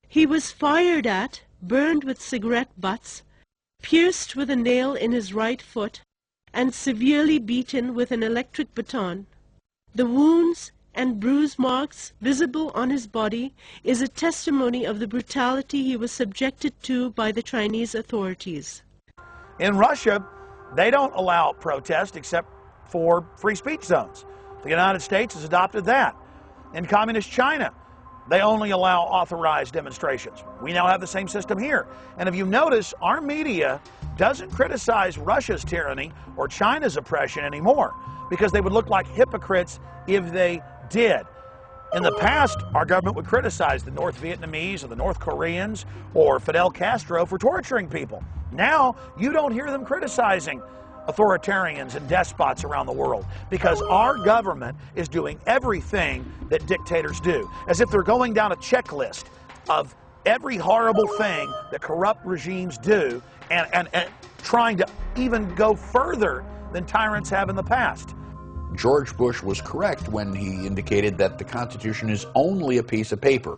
He was fired at, burned with cigarette butts, pierced with a nail in his right foot, and severely beaten with an electric baton. The wounds and bruise marks visible on his body is a testimony of the brutality he was subjected to by the Chinese authorities. In Russia, they don't allow protest except for free speech zones. The United States has adopted that. In communist China, they only allow authorized demonstrations. We now have the same system here. And if you notice, our media doesn't criticize Russia's tyranny or China's oppression anymore, because they would look like hypocrites if they did. In the past, our government would criticize the North Vietnamese or the North Koreans or Fidel Castro for torturing people. Now, you don't hear them criticizing authoritarians and despots around the world, because our government is doing everything that dictators do, as if they're going down a checklist of every horrible thing that corrupt regimes do, and trying to even go further than tyrants have in the past. George Bush was correct when he indicated that the Constitution is only a piece of paper.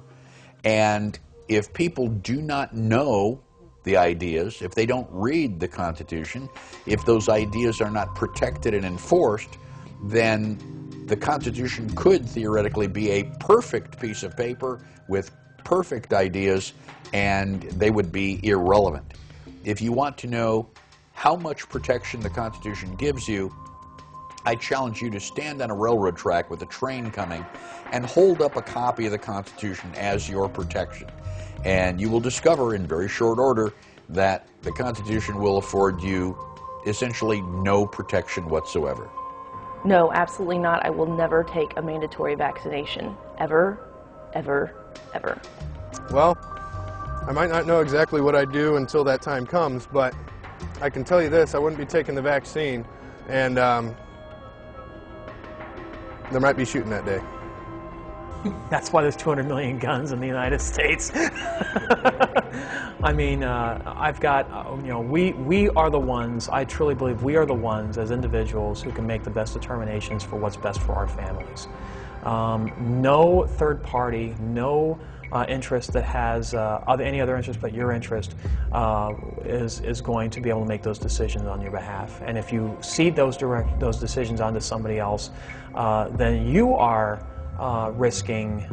And if people do not know the ideas, if they don't read the Constitution, if those ideas are not protected and enforced, then the Constitution could theoretically be a perfect piece of paper with perfect ideas, and they would be irrelevant. If you want to know how much protection the Constitution gives you, I challenge you to stand on a railroad track with a train coming and hold up a copy of the Constitution as your protection. And you will discover in very short order that the Constitution will afford you essentially no protection whatsoever. No, absolutely not. I will never take a mandatory vaccination. Ever, ever, ever. Well, I might not know exactly what I do until that time comes, but I can tell you this, I wouldn't be taking the vaccine, and there might be shooting that day. That's why there's 200 million guns in the United States. I mean, I've got, we are the ones, I truly believe we are the ones as individuals who can make the best determinations for what's best for our families. No third party, no interest that has any other interest but your interest is going to be able to make those decisions on your behalf. And if you cede those decisions onto somebody else, then you are risking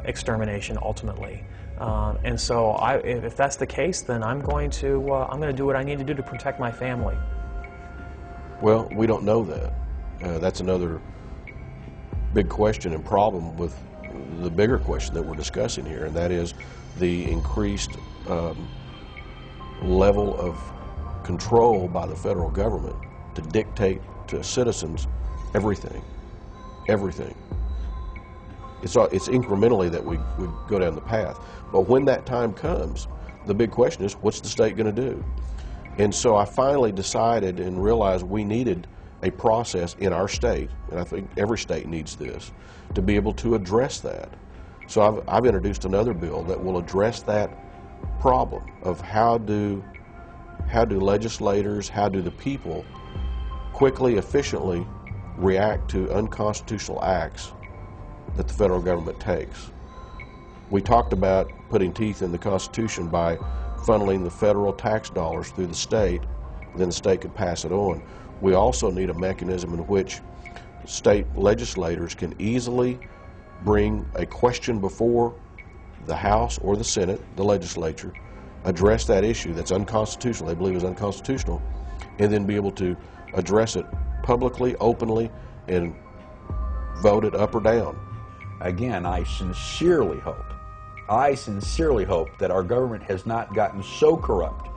extermination ultimately. And so if that's the case, then I'm going to do what I need to do to protect my family. Well, we don't know that. That's another big question and problem with the bigger question that we're discussing here, and that is the increased level of control by the federal government to dictate to citizens everything. It's incrementally that we go down the path. But when that time comes, the big question is, what's the state going to do? And so I finally decided and realized we needed a process in our state, and I think every state needs this, to be able to address that. So I've introduced another bill that will address that problem of how do legislators, how do the people quickly, efficiently react to unconstitutional acts that the federal government takes. We talked about putting teeth in the Constitution by funneling the federal tax dollars through the state, then the state could pass it on. We also need a mechanism in which state legislators can easily bring a question before the House or the Senate, the legislature, address that issue that's unconstitutional, they believe is unconstitutional, and then be able to address it publicly, openly, and vote it up or down. Again, I sincerely hope that our government has not gotten so corrupt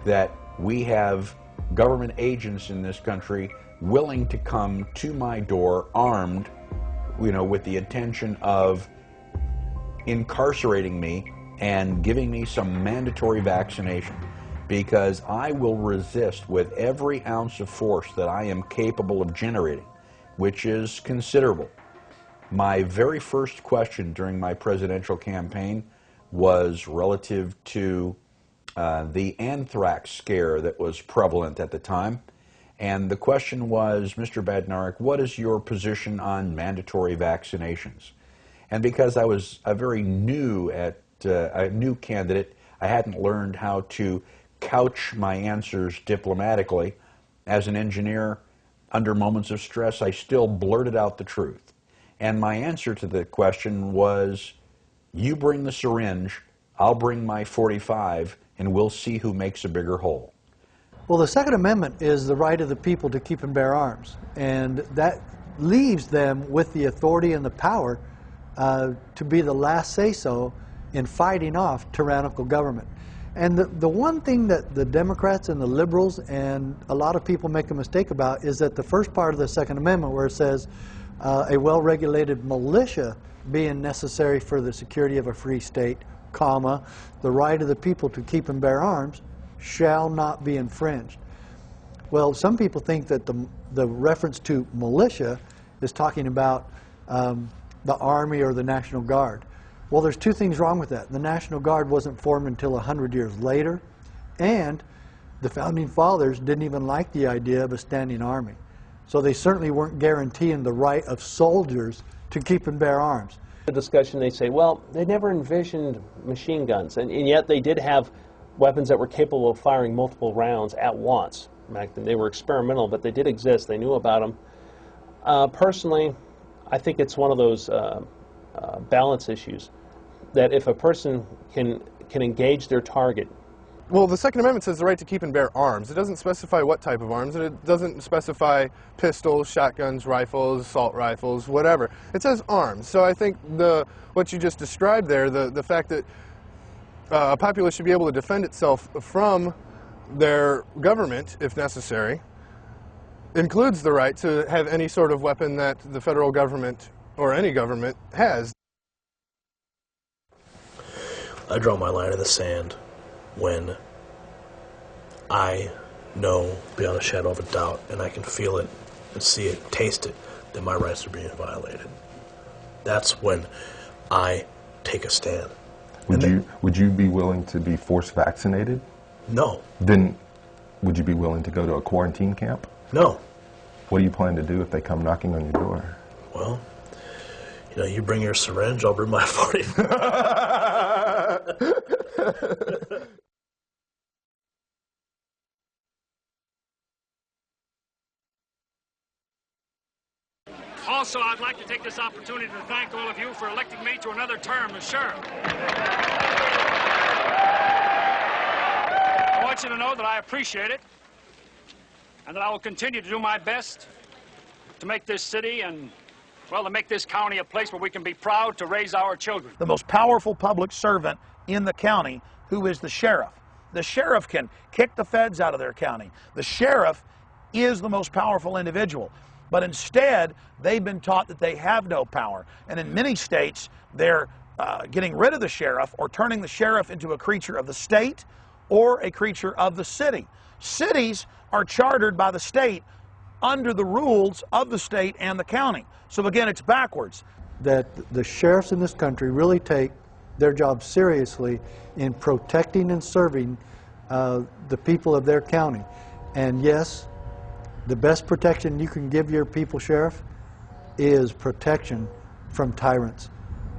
that we have government agents in this country willing to come to my door armed, with the intention of incarcerating me and giving me some mandatory vaccination, because I will resist with every ounce of force that I am capable of generating, which is considerable. My very first question during my presidential campaign was relative to the anthrax scare that was prevalent at the time. And the question was, Mr. Badnarik, what is your position on mandatory vaccinations? And because I was very new at a new candidate, I hadn't learned how to couch my answers diplomatically. As an engineer, under moments of stress, I still blurted out the truth. And my answer to the question was, you bring the syringe, I'll bring my .45, and we'll see who makes a bigger hole. Well, the Second Amendment is the right of the people to keep and bear arms, and that leaves them with the authority and the power to be the last say-so in fighting off tyrannical government. And the one thing that the Democrats and the liberals and a lot of people make a mistake about is that the first part of the Second Amendment, where it says a well-regulated militia being necessary for the security of a free state, comma, the right of the people to keep and bear arms shall not be infringed. Well, some people think that the reference to militia is talking about the Army or the National Guard. Well, there's two things wrong with that. The National Guard wasn't formed until 100 years later, and the Founding Fathers didn't even like the idea of a standing army. So they certainly weren't guaranteeing the right of soldiers to keep and bear arms. The discussion, they say, well, they never envisioned machine guns, and yet they did have weapons that were capable of firing multiple rounds at once. In fact, they were experimental, but they did exist. They knew about them. Personally, I think it's one of those balance issues that if a person can engage their target. Well, the Second Amendment says the right to keep and bear arms. It doesn't specify what type of arms, and it doesn't specify pistols, shotguns, rifles, assault rifles, whatever. It says arms. So I think what you just described there, the fact that a populace should be able to defend itself from their government, if necessary, includes the right to have any sort of weapon that the federal government or any government has. I draw my line in the sand when I know beyond a shadow of a doubt, and I can feel it and see it, taste it, that my rights are being violated. That's when I take a stand. Would you be willing to be force vaccinated? No. Then would you be willing to go to a quarantine camp? No. What do you plan to do if they come knocking on your door? Well, you know, you bring your syringe, I'll bring my 40. Also, I'd like to take this opportunity to thank all of you for electing me to another term as sheriff. I want you to know that I appreciate it, and that I will continue to do my best to make this city and, well, to make this county a place where we can be proud to raise our children. The most powerful public servant in the county, who is the sheriff. The sheriff can kick the feds out of their county. The sheriff is the most powerful individual. But instead, they've been taught that they have no power. And in many states, they're getting rid of the sheriff or turning the sheriff into a creature of the state or a creature of the city. Cities are chartered by the state under the rules of the state and the county. So again, it's backwards. That the sheriffs in this country really take their job seriously in protecting and serving the people of their county. And yes, the best protection you can give your people, Sheriff, is protection from tyrants.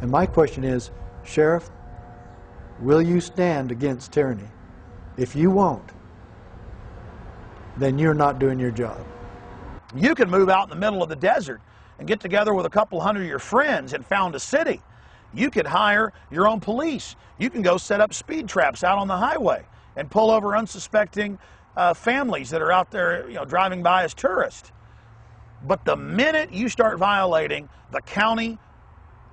And my question is, Sheriff, will you stand against tyranny? If you won't, then you're not doing your job. You can move out in the middle of the desert and get together with a couple hundred of your friends and found a city. You could hire your own police. You can go set up speed traps out on the highway and pull over unsuspecting families that are out there, you know, driving by as tourists. But the minute you start violating the county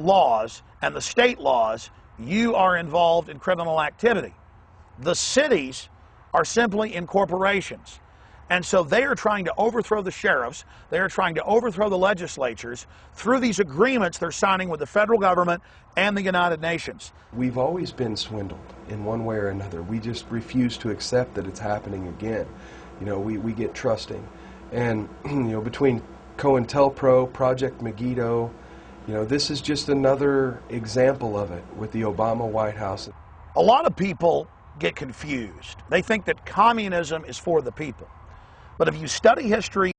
laws and the state laws, you are involved in criminal activity. The cities are simply incorporations. And so they are trying to overthrow the sheriffs, they are trying to overthrow the legislatures through these agreements they're signing with the federal government and the United Nations. We've always been swindled in one way or another. We just refuse to accept that it's happening again. You know, we get trusting. And, you know, between COINTELPRO, Project Megiddo, you know, this is just another example of it with the Obama White House. A lot of people get confused. They think that communism is for the people. But if you study history